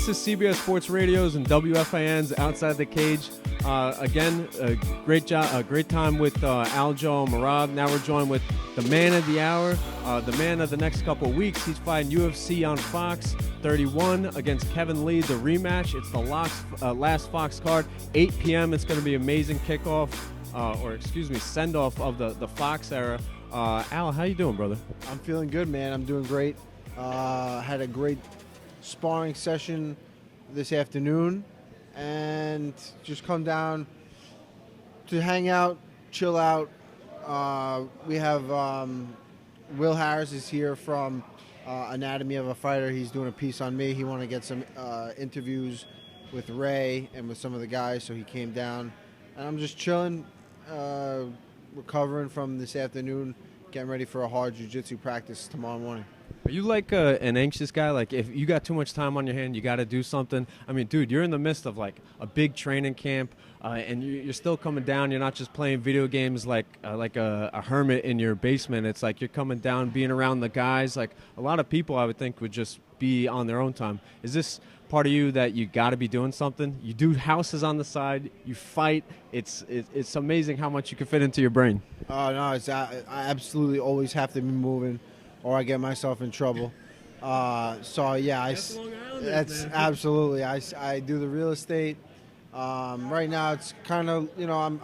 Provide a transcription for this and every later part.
This is CBS Sports Radio's and WFAN's Outside the Cage. Again, great time with Aljo and Marab. Now we're joined with the man of the hour, the man of the next couple of weeks. He's fighting UFC on Fox 31 against Kevin Lee, the rematch. It's the last Fox card, 8 p.m. It's going to be amazing kickoff, send-off of the Fox era. Al, how you doing, brother? I'm feeling good, man. I'm doing great. Had a great sparring session this afternoon and just come down to hang out, chill out. We have Will Harris is here from Anatomy of a Fighter. He's doing a piece on me. He wanted to get some interviews with Ray and with some of the guys, so he came down. And I'm just chilling, recovering from this afternoon, getting ready for a hard jiu-jitsu practice tomorrow morning. Are you like an anxious guy? Like, if you got too much time on your hand, you got to do something? I mean, dude, you're in the midst of, like, a big training camp, and you're still coming down. You're not just playing video games like a hermit in your basement. It's like you're coming down, being around the guys. Like, a lot of people, I would think, would just be on their own time. Is this part of you that you got to be doing something? You do houses on the side. You fight. It's amazing how much you can fit into your brain. Oh, no, I absolutely always have to be moving, or I get myself in trouble. So yeah, that's absolutely. I do the real estate. Right now, it's kind of,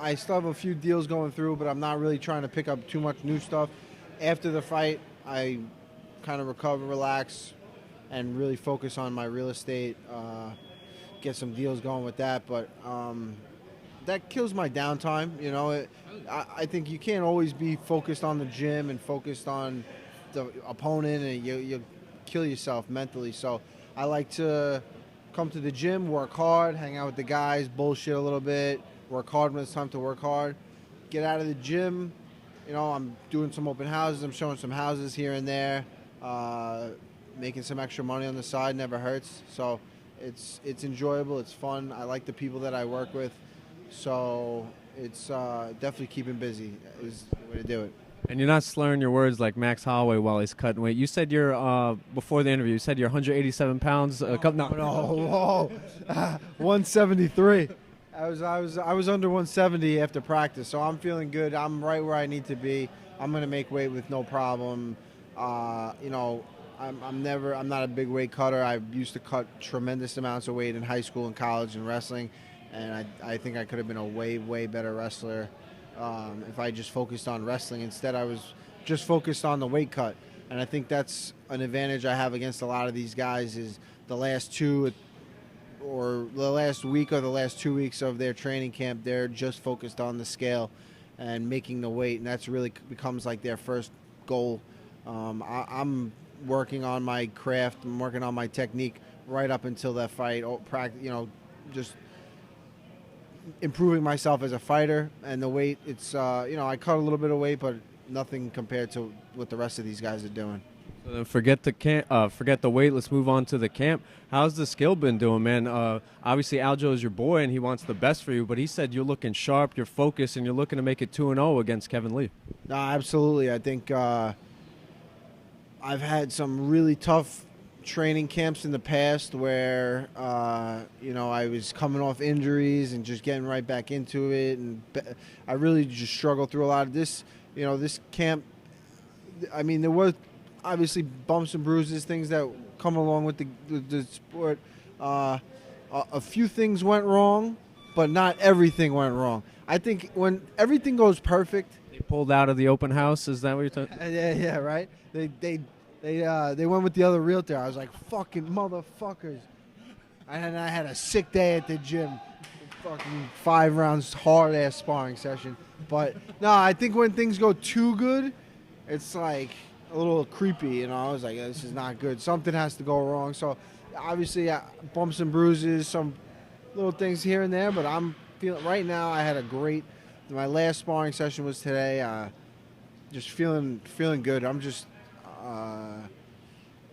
I still have a few deals going through, but I'm not really trying to pick up too much new stuff. After the fight, I kind of recover, relax, and really focus on my real estate. Get some deals going with that, but that kills my downtime. I think you can't always be focused on the gym and focused on the opponent, and you kill yourself mentally. So I like to come to the gym, work hard, hang out with the guys, bullshit a little bit, work hard when it's time to work hard. Get out of the gym. I'm doing some open houses. I'm showing some houses here and there. Making some extra money on the side never hurts. So it's enjoyable. It's fun. I like the people that I work with. So it's definitely keeping busy is the way to do it. And you're not slurring your words like Max Holloway while he's cutting weight. You said you're, before the interview, you said you're 187 pounds. No, 173. I was under 170 after practice, so I'm feeling good. I'm right where I need to be. I'm gonna make weight with no problem. I'm not a big weight cutter. I used to cut tremendous amounts of weight in high school and college and wrestling, and I think I could have been a way better wrestler. If I just focused on wrestling. Instead, I was just focused on the weight cut. And I think that's an advantage I have against a lot of these guys is the last week or the last 2 weeks of their training camp, they're just focused on the scale and making the weight. And that's really becomes like their first goal. I'm working on my craft. I'm working on my technique right up until that fight. Just improving myself as a fighter, and the weight, it's I cut a little bit of weight, but nothing compared to what the rest of these guys are doing. So then forget the weight. Let's move on to the camp. How's the skill been doing, man? Obviously Aljo is your boy and he wants the best for you, but he said you're looking sharp, you're focused, and you're looking to make it 2-0 against Kevin Lee. No, absolutely. I think I've had some really tough training camps in the past where I was coming off injuries and just getting right back into it, and I really just struggled through a lot of this. This camp, I mean, there were obviously bumps and bruises, things that come along with the sport. A few things went wrong, but not everything went wrong. I think when everything goes perfect, they pulled out of the open house. Is that what you're talking? Yeah, right. They went with the other realtor. I was like, fucking motherfuckers. And I had a sick day at the gym. Fucking 5 rounds, hard-ass sparring session. But, no, I think when things go too good, it's like a little creepy. I was like, this is not good. Something has to go wrong. So, obviously, bumps and bruises, some little things here and there. But I'm feeling, right now, I had my last sparring session was today. Just feeling good. I'm just...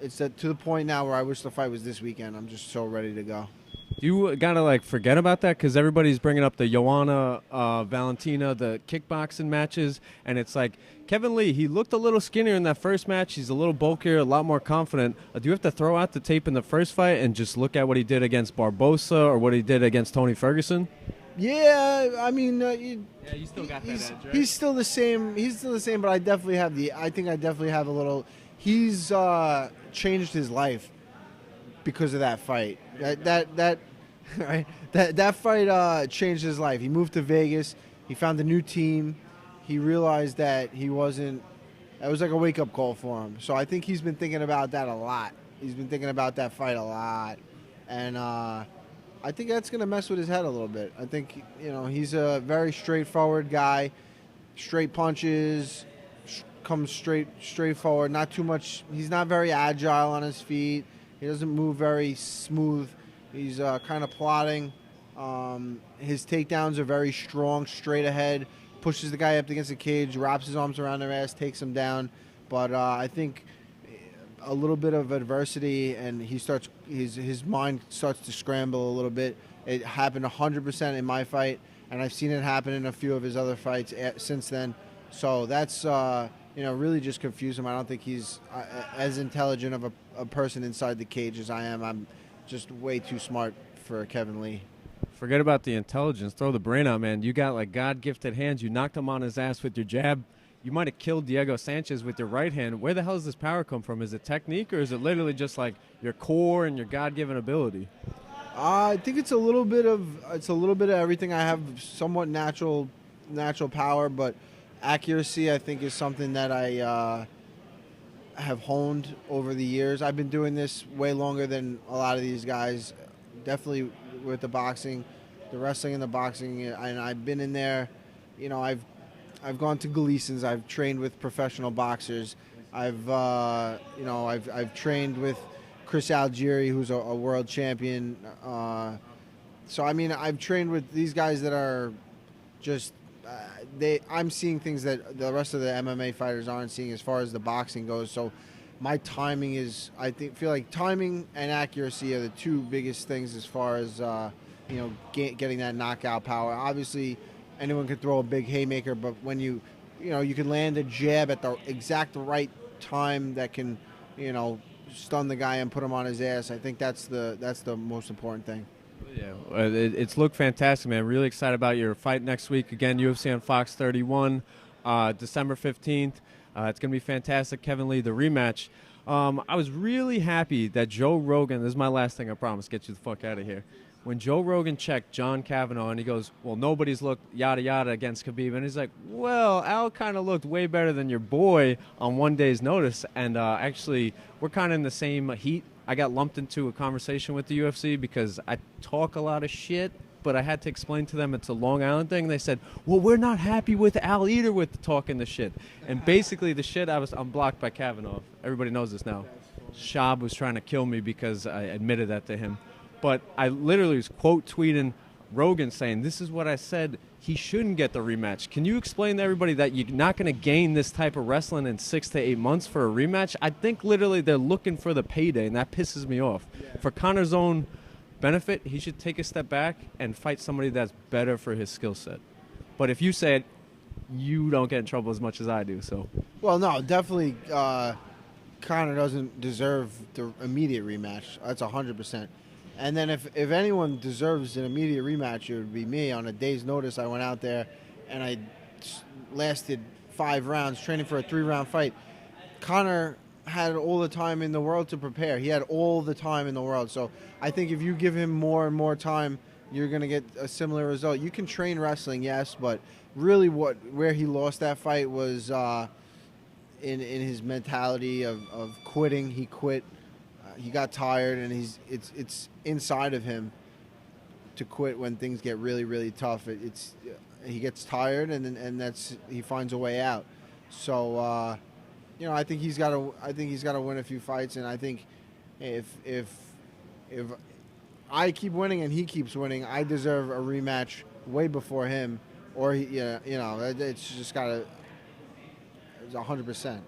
it's to the point now where I wish the fight was this weekend. I'm just so ready to go. You gotta like forget about that because everybody's bringing up the Joanna Valentina, the kickboxing matches, and it's like Kevin Lee. He looked a little skinnier in that first match. He's a little bulkier, a lot more confident. Do you have to throw out the tape in the first fight and just look at what he did against Barbosa or what he did against Tony Ferguson? Yeah, I mean, You still got that edge, right? he's still the same. He's still the same, but I definitely have I think I definitely have a little. He's changed his life because of that fight. That right. That fight changed his life. He moved to Vegas. He found a new team. He realized that he wasn't. It was like a wake up call for him. So I think he's been thinking about that a lot. He's been thinking about that fight a lot, and I think that's going to mess with his head a little bit. I think, he's a very straightforward guy, straight punches, comes straight forward, not too much. He's not very agile on his feet. He doesn't move very smooth. He's kind of plodding. His takedowns are very strong, straight ahead, pushes the guy up against the cage, wraps his arms around their ass, takes him down. But I think a little bit of adversity and his mind starts to scramble a little bit. It happened 100% in my fight, and I've seen it happen in a few of his other fights since then. So that's really just confused him. I don't think he's as intelligent of a person inside the cage as I am. I'm just way too smart for Kevin Lee. Forget about the intelligence. Throw the brain out, man. You got like God-gifted hands. You knocked him on his ass with your jab. You might have killed Diego Sanchez with your right hand. Where the hell does this power come from? Is it technique or is it literally just like your core and your God-given ability? I think it's a little bit of everything. I have somewhat natural power, but accuracy I think is something that I have honed over the years. I've been doing this way longer than a lot of these guys. Definitely with the boxing, the wrestling and the boxing, and I've been in there. I've gone to Gleason's. I've trained with professional boxers. I've trained with Chris Algieri, who's a world champion. So I mean, I've trained with these guys that are just I'm seeing things that the rest of the MMA fighters aren't seeing as far as the boxing goes. So my timing is, feel like timing and accuracy are the two biggest things as far as getting that knockout power. Obviously, anyone can throw a big haymaker, but when you can land a jab at the exact right time that can, stun the guy and put him on his ass. I think that's the most important thing. Yeah, it's looked fantastic, man. Really excited about your fight next week. Again, UFC on Fox 31, December 15th. It's going to be fantastic. Kevin Lee, the rematch. I was really happy that Joe Rogan, this is my last thing, I promise, get you the fuck out of here. When Joe Rogan checked John Kavanaugh and he goes, well, nobody's looked yada yada against Khabib. And he's like, well, Al kind of looked way better than your boy on one day's notice. And actually, we're kind of in the same heat. I got lumped into a conversation with the UFC because I talk a lot of shit, but I had to explain to them it's a Long Island thing. They said, well, we're not happy with Al either with talking the shit. And basically the shit, I'm blocked by Kavanaugh. Everybody knows this now. Shab was trying to kill me because I admitted that to him. But I literally was quote tweeting Rogan saying, this is what I said, he shouldn't get the rematch. Can you explain to everybody that you're not going to gain this type of wrestling in 6 to 8 months for a rematch? I think literally they're looking for the payday, and that pisses me off. Yeah. For Conor's own benefit, he should take a step back and fight somebody that's better for his skill set. But if you say it, you don't get in trouble as much as I do. So, well, no, definitely Conor doesn't deserve the immediate rematch. That's 100%. And then if anyone deserves an immediate rematch, it would be me. On a day's notice, I went out there and I lasted 5 rounds training for a 3-round fight. Conor had all the time in the world to prepare. He had all the time in the world. So I think if you give him more and more time, you're going to get a similar result. You can train wrestling, yes, but really where he lost that fight was in his mentality of quitting. He quit. He got tired, and it's inside of him to quit when things get really, really tough. He gets tired, and he finds a way out. So I think he's got to win a few fights, and I think if I keep winning and he keeps winning, I deserve a rematch way before him, or it's just got to. It's 100%.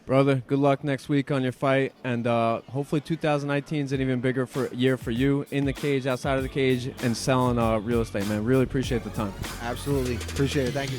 Brother, good luck next week on your fight, and hopefully 2019 is an even bigger year for you in the cage, outside of the cage, and selling real estate, man. Really appreciate the time. Absolutely. Appreciate it. Thank you.